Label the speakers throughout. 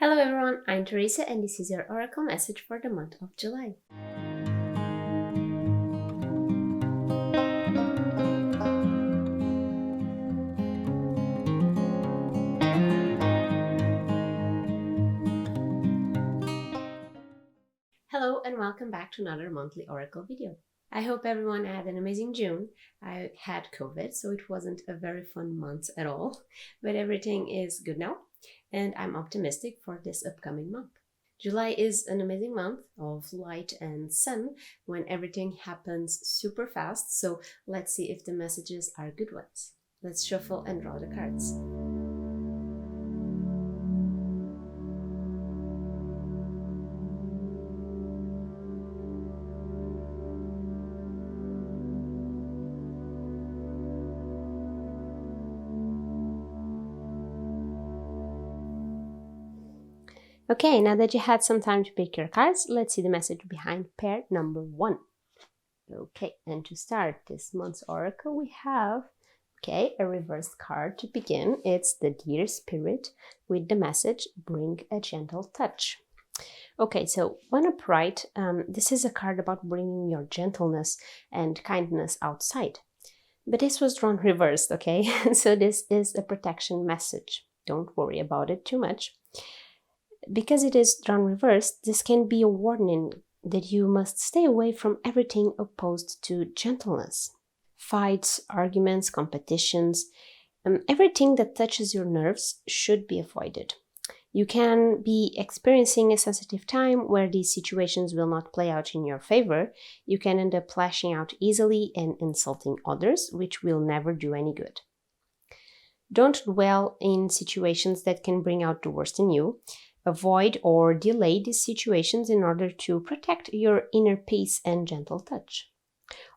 Speaker 1: Hello everyone, I'm Teresa and this is your oracle message for the month of July. Hello and welcome back to another monthly oracle video. I hope everyone had an amazing June. I had COVID, so it wasn't a very fun month at all, but everything is good now and I'm optimistic for this upcoming month. July is an amazing month of light and sun when everything happens super fast, so let's see if the messages are good ones. Let's shuffle and draw the cards. Okay, now that you had some time to pick your cards, let's see the message behind pair number 1. Okay, and to start this month's oracle, we have, a reversed card to begin. It's the Deer Spirit with the message, bring a gentle touch. Okay, so when upright, this is a card about bringing your gentleness and kindness outside. But this was drawn reversed, okay? So this is a protection message. Don't worry about it too much. Because it is drawn reversed, this can be a warning that you must stay away from everything opposed to gentleness. Fights, arguments, competitions, everything that touches your nerves should be avoided. You can be experiencing a sensitive time where these situations will not play out in your favor. You can end up lashing out easily and insulting others, which will never do any good. Don't dwell in situations that can bring out the worst in you. Avoid or delay these situations in order to protect your inner peace and gentle touch.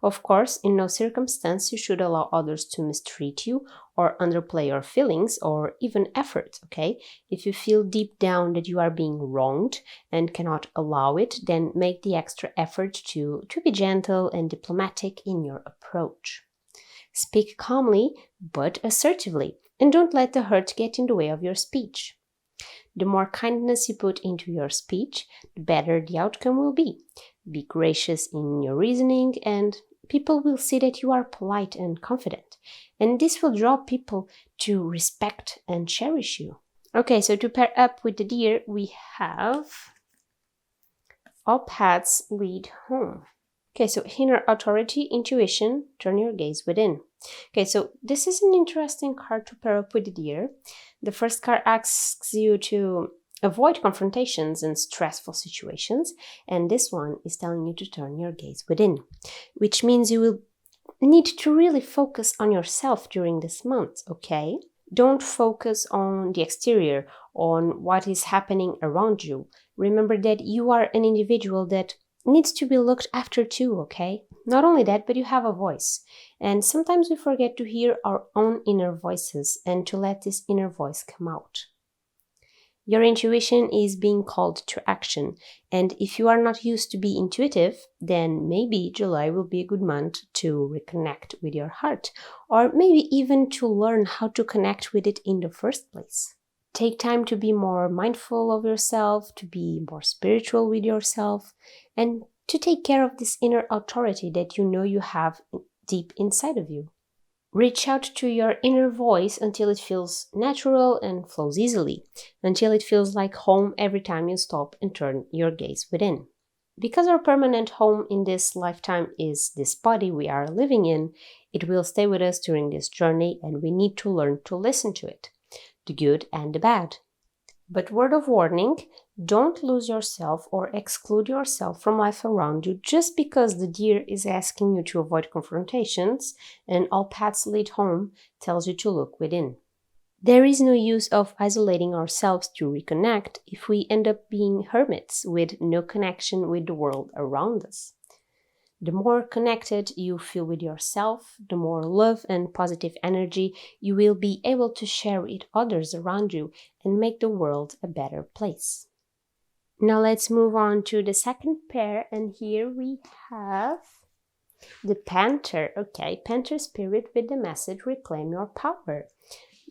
Speaker 1: Of course, in no circumstance you should allow others to mistreat you or underplay your feelings or even effort, okay? If you feel deep down that you are being wronged and cannot allow it, then make the extra effort to be gentle and diplomatic in your approach. Speak calmly but assertively, and don't let the hurt get in the way of your speech. The more kindness you put into your speech, the better the outcome will be. Be gracious in your reasoning, and people will see that you are polite and confident. And this will draw people to respect and cherish you. Okay, so to pair up with the Deer, we have all paths lead home. Okay, so inner authority, intuition, turn your gaze within. Okay, so this is an interesting card to pair up with the Deer. The first card asks you to avoid confrontations and stressful situations, and this one is telling you to turn your gaze within, which means you will need to really focus on yourself during this month, okay? Don't focus on the exterior, on what is happening around you. Remember that you are an individual that needs to be looked after too, okay? Not only that, but you have a voice. And sometimes we forget to hear our own inner voices and to let this inner voice come out. Your intuition is being called to action. And if you are not used to be intuitive, then maybe July will be a good month to reconnect with your heart, or maybe even to learn how to connect with it in the first place. Take time to be more mindful of yourself, to be more spiritual with yourself, and to take care of this inner authority that you know you have deep inside of you. Reach out to your inner voice until it feels natural and flows easily, until it feels like home every time you stop and turn your gaze within. Because our permanent home in this lifetime is this body we are living in, it will stay with us during this journey and we need to learn to listen to it. The good and the bad. But word of warning, don't lose yourself or exclude yourself from life around you just because the Deer is asking you to avoid confrontations and all paths lead home tells you to look within. There is no use of isolating ourselves to reconnect if we end up being hermits with no connection with the world around us. The more connected you feel with yourself, the more love and positive energy you will be able to share with others around you and make the world a better place. Now let's move on to the second pair, and here we have the Panther. Okay, Panther Spirit with the message, reclaim your power.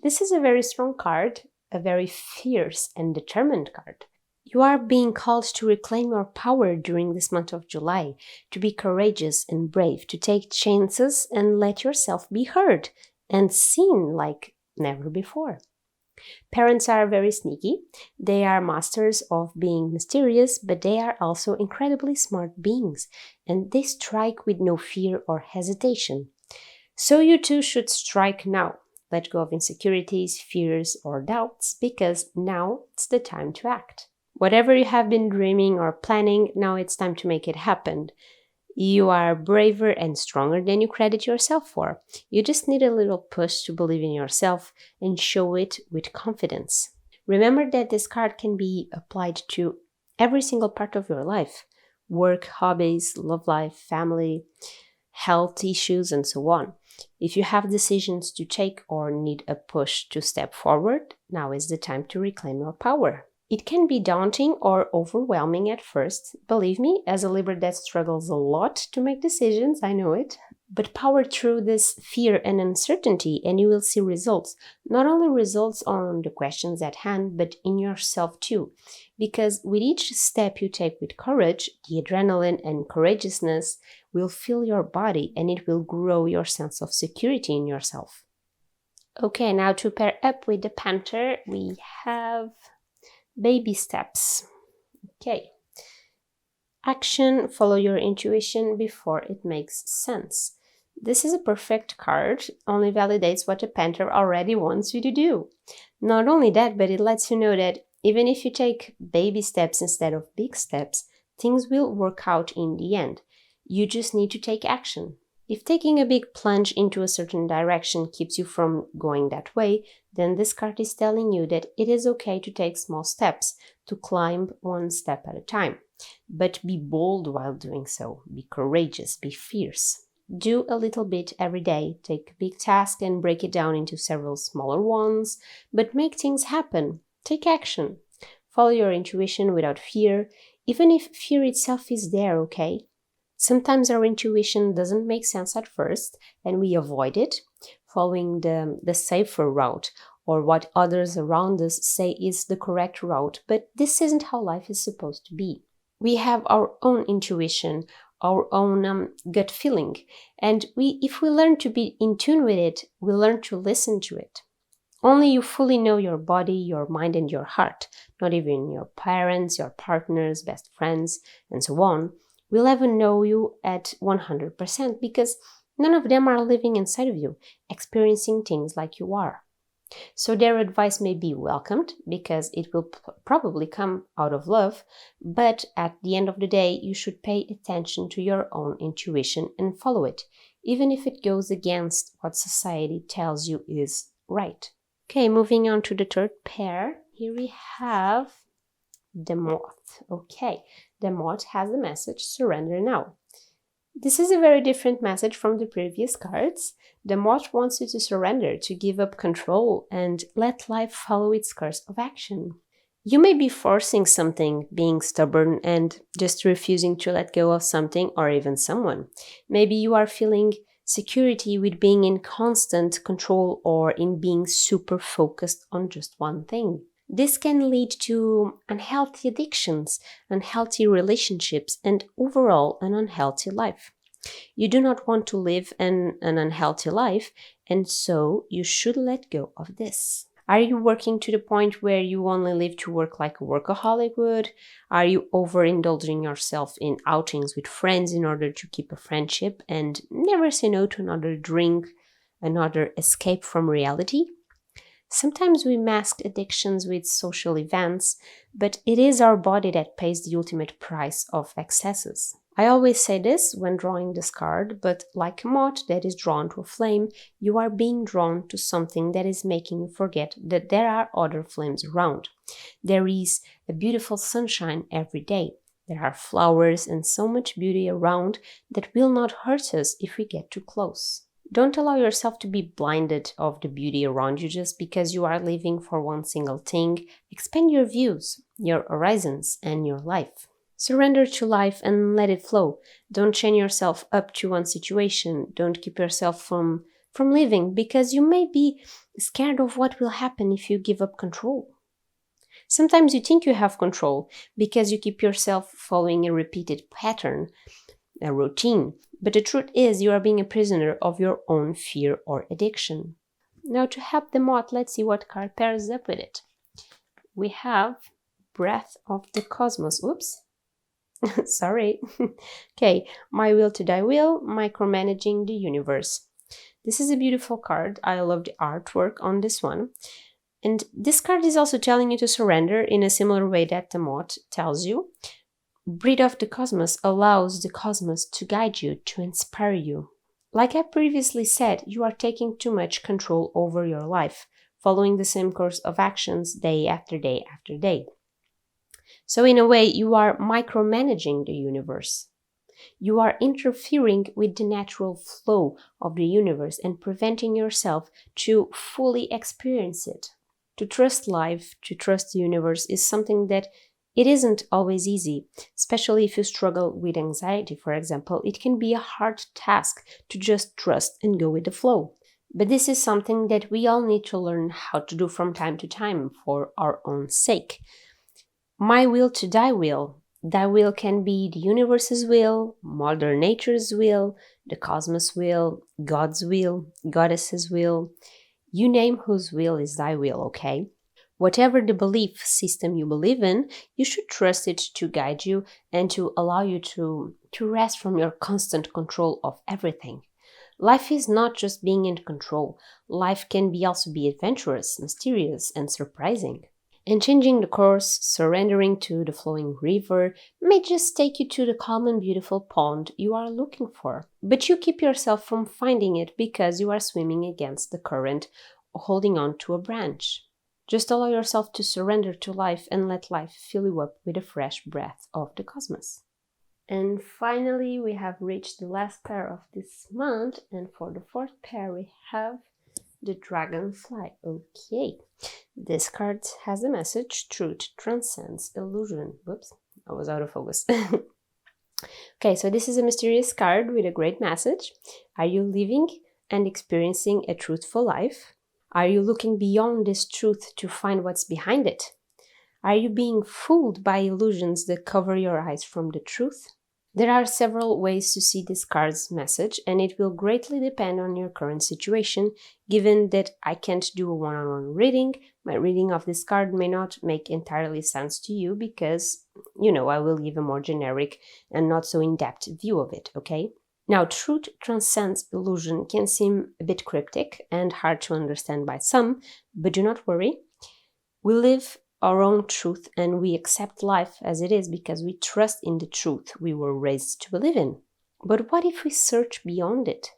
Speaker 1: This is a very strong card. a very fierce and determined card. You are being called to reclaim your power during this month of July, to be courageous and brave, to take chances and let yourself be heard and seen like never before. Parents are very sneaky. They are masters of being mysterious, but they are also incredibly smart beings, and they strike with no fear or hesitation. So you too should strike now. Let go of insecurities, fears, or doubts, because now it's the time to act. Whatever you have been dreaming or planning, now it's time to make it happen. You are braver and stronger than you credit yourself for. You just need a little push to believe in yourself and show it with confidence. Remember that this card can be applied to every single part of your life: work, hobbies, love life, family, health issues, and so on. If you have decisions to take or need a push to step forward, now is the time to reclaim your power. It can be daunting or overwhelming at first. Believe me, as a Libra that struggles a lot to make decisions, I know it. But power through this fear and uncertainty and you will see results. Not only results on the questions at hand, but in yourself too. Because with each step you take with courage, the adrenaline and courageousness will fill your body and it will grow your sense of security in yourself. Okay, now to pair up with the Panther, we have baby steps. Okay. Action, follow your intuition before it makes sense. This is a perfect card, only validates what the Panther already wants you to do. Not only that, but it lets you know that even if you take baby steps instead of big steps, things will work out in the end. You just need to take action. If taking a big plunge into a certain direction keeps you from going that way, then this card is telling you that it is okay to take small steps, to climb one step at a time. But be bold while doing so. Be courageous, be fierce. Do a little bit every day. Take a big task and break it down into several smaller ones, but make things happen. Take action. Follow your intuition without fear, even if fear itself is there, okay? Sometimes our intuition doesn't make sense at first and we avoid it, following the safer route or what others around us say is the correct route, but this isn't how life is supposed to be. We have our own intuition, our own gut feeling, and if we learn to be in tune with it, we learn to listen to it. Only you fully know your body, your mind, and your heart, not even your parents, your partners, best friends, and so on, will ever know you at 100% because none of them are living inside of you, experiencing things like you are. So their advice may be welcomed because it will probably come out of love, but at the end of the day, you should pay attention to your own intuition and follow it, even if it goes against what society tells you is right. Okay, moving on to the third pair. Here we have the Moth. Okay, the Moth has the message, surrender now. This is a very different message from the previous cards. The Moth wants you to surrender, to give up control and let life follow its course of action. You may be forcing something, being stubborn and just refusing to let go of something or even someone. Maybe you are feeling security with being in constant control or in being super focused on just one thing. This can lead to unhealthy addictions, unhealthy relationships, and overall an unhealthy life. You do not want to live an unhealthy life, and so you should let go of this. Are you working to the point where you only live to work like a workaholic would? Are you overindulging yourself in outings with friends in order to keep a friendship and never say no to another drink, another escape from reality? Sometimes we mask addictions with social events, but it is our body that pays the ultimate price of excesses. I always say this when drawing this card, but like a moth that is drawn to a flame, you are being drawn to something that is making you forget that there are other flames around. There is a beautiful sunshine every day. There are flowers and so much beauty around that will not hurt us if we get too close. Don't allow yourself to be blinded of the beauty around you just because you are living for one single thing. Expand your views, your horizons, and your life. Surrender to life and let it flow. Don't chain yourself up to one situation. Don't keep yourself from from living because you may be scared of what will happen if you give up control. Sometimes you think you have control because you keep yourself following a repeated pattern, a routine, but the truth is you are being a prisoner of your own fear or addiction. Now, to help the moth, let's see what card pairs up with it. We have Breath of the Cosmos. Oops. Sorry. Okay, My Will to Thy Will, Micromanaging the Universe. This is a beautiful card. I love the artwork on this one. And this card is also telling you to surrender in a similar way that the moth tells you. Breath of the Cosmos allows the cosmos to guide you, to inspire you. Like I previously said, you are taking too much control over your life, following the same course of actions day after day after day. So in a way, you are micromanaging the universe. You are interfering with the natural flow of the universe and preventing yourself to fully experience it. To trust life, to trust the universe is something that it isn't always easy, especially if you struggle with anxiety, for example. It can be a hard task to just trust and go with the flow. But this is something that we all need to learn how to do from time to time for our own sake. My will to thy will. Thy will can be the universe's will, Mother Nature's will, the cosmos will, God's will, Goddess's will. You name whose will is thy will, okay? Whatever the belief system you believe in, you should trust it to guide you and to allow you to rest from your constant control of everything. Life is not just being in control. Life can also be adventurous, mysterious, and surprising. And changing the course, surrendering to the flowing river, may just take you to the calm and beautiful pond you are looking for. But you keep yourself from finding it because you are swimming against the current, holding on to a branch. Just allow yourself to surrender to life and let life fill you up with a fresh breath of the cosmos. And finally, we have reached the last pair of this month, and for the fourth pair, we have the Dragonfly. Okay, this card has a message: truth transcends illusion. Whoops, I was out of focus. Okay, so this is a mysterious card with a great message. Are you living and experiencing a truthful life? Are you looking beyond this truth to find what's behind it? Are you being fooled by illusions that cover your eyes from the truth? There are several ways to see this card's message, and it will greatly depend on your current situation. Given that I can't do a one-on-one reading, my reading of this card may not make entirely sense to you because, I will give a more generic and not so in-depth view of it, okay? Now, truth transcends illusion can seem a bit cryptic and hard to understand by some, but do not worry. We live our own truth and we accept life as it is because we trust in the truth we were raised to believe in. But what if we search beyond it?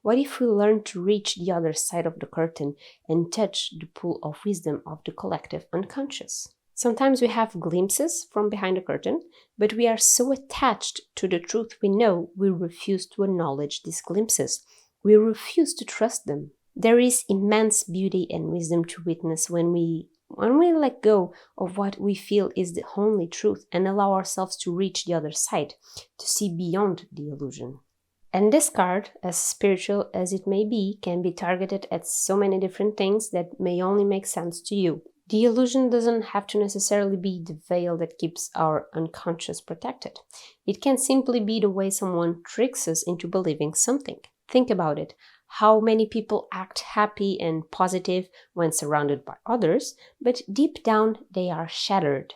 Speaker 1: What if we learn to reach the other side of the curtain and touch the pool of wisdom of the collective unconscious? Sometimes we have glimpses from behind the curtain, but we are so attached to the truth we know, we refuse to acknowledge these glimpses. We refuse to trust them. There is immense beauty and wisdom to witness when we let go of what we feel is the only truth and allow ourselves to reach the other side, to see beyond the illusion. And this card, as spiritual as it may be, can be targeted at so many different things that may only make sense to you. The illusion doesn't have to necessarily be the veil that keeps our unconscious protected. It can simply be the way someone tricks us into believing something. Think about it. How many people act happy and positive when surrounded by others, but deep down they are shattered.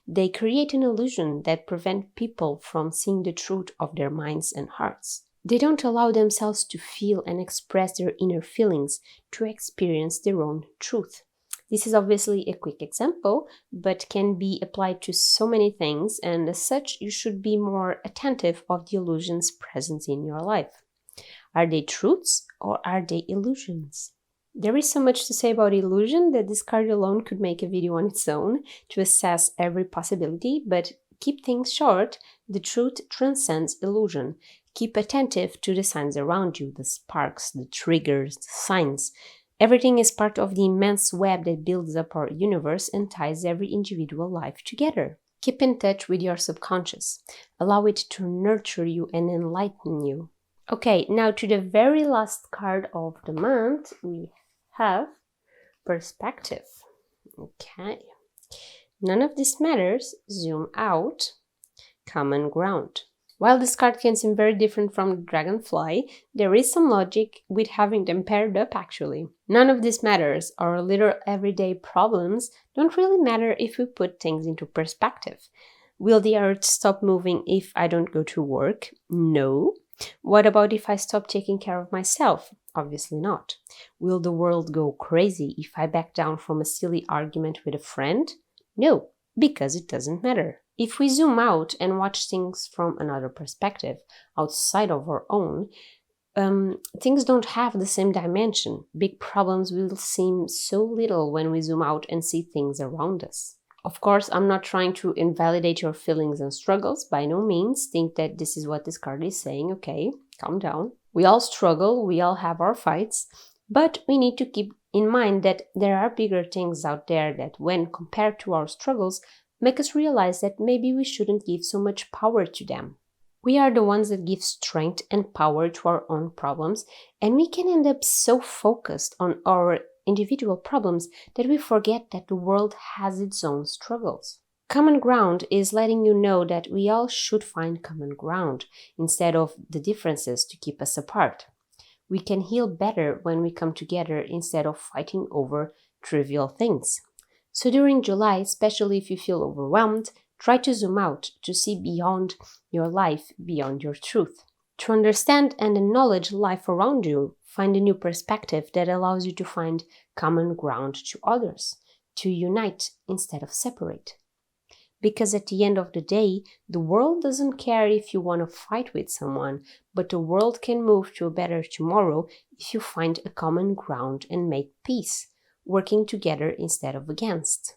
Speaker 1: They create an illusion that prevents people from seeing the truth of their minds and hearts. They don't allow themselves to feel and express their inner feelings, to experience their own truth. This is obviously a quick example, but can be applied to so many things, and as such, you should be more attentive of the illusions present in your life. Are they truths or are they illusions? There is so much to say about illusion that this card alone could make a video on its own to assess every possibility, but keep things short. The truth transcends illusion. Keep attentive to the signs around you, the sparks, the triggers, the signs. Everything is part of the immense web that builds up our universe and ties every individual life together. Keep in touch with your subconscious. Allow it to nurture you and enlighten you. Okay, now to the very last card of the month, we have perspective. Okay. None of this matters. Zoom out. Common ground. While this card can seem very different from the dragonfly, there is some logic with having them paired up actually. None of this matters. Our little everyday problems don't really matter if we put things into perspective. Will the earth stop moving if I don't go to work? No. What about if I stop taking care of myself? Obviously not. Will the world go crazy if I back down from a silly argument with a friend? No, because it doesn't matter. If we zoom out and watch things from another perspective, outside of our own, things don't have the same dimension. Big problems will seem so little when we zoom out and see things around us. Of course, I'm not trying to invalidate your feelings and struggles. By no means think that this is what this card is saying. Okay, calm down. We all struggle, we all have our fights, but we need to keep in mind that there are bigger things out there that, when compared to our struggles, make us realize that maybe we shouldn't give so much power to them. We are the ones that give strength and power to our own problems, and we can end up so focused on our individual problems that we forget that the world has its own struggles. Common ground is letting you know that we all should find common ground instead of the differences to keep us apart. We can heal better when we come together instead of fighting over trivial things. So during July, especially if you feel overwhelmed, try to zoom out to see beyond your life, beyond your truth. To understand and acknowledge life around you, find a new perspective that allows you to find common ground to others, to unite instead of separate. Because at the end of the day, the world doesn't care if you want to fight with someone, but the world can move to a better tomorrow if you find a common ground and make peace, working together instead of against.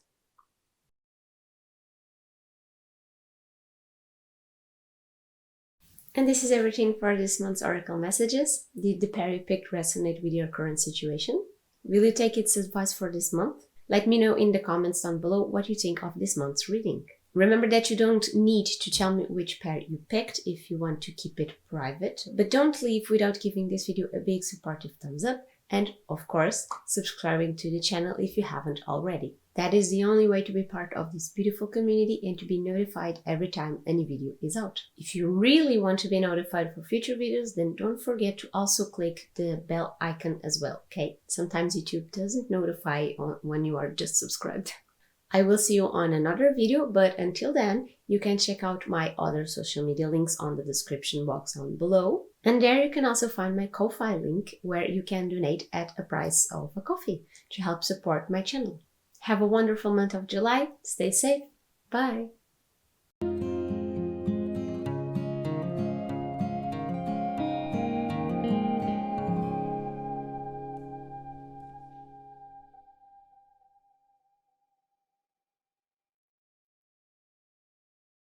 Speaker 1: And this is everything for this month's Oracle messages. Did the pair you picked resonate with your current situation? Will you take its advice for this month? Let me know in the comments down below what you think of this month's reading. Remember that you don't need to tell me which pair you picked if you want to keep it private, but don't leave without giving this video a big supportive thumbs up and, of course, subscribing to the channel if you haven't already. That is the only way to be part of this beautiful community and to be notified every time a new video is out. If you really want to be notified for future videos, then don't forget to also click the bell icon as well, okay? Sometimes YouTube doesn't notify when you are just subscribed. I will see you on another video, but until then, you can check out my other social media links on the description box down below. And there you can also find my Ko-Fi link where you can donate at a price of a coffee to help support my channel. Have a wonderful month of July. Stay safe. Bye.